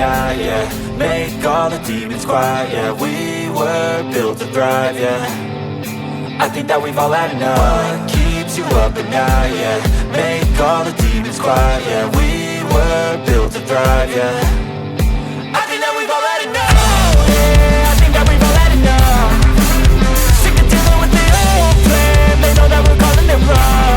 night, yeah. Make all the demons quiet, yeah. We were built to thrive, yeah. I think that we've all had enough. What keeps you up at night, yeah. Make all the demons quiet, yeah. We were built to thrive, yeah. I think that we've all had enough. Yeah, I think that we've all had enough. Sick of dealing with the old plan. They know that we're calling it wrong.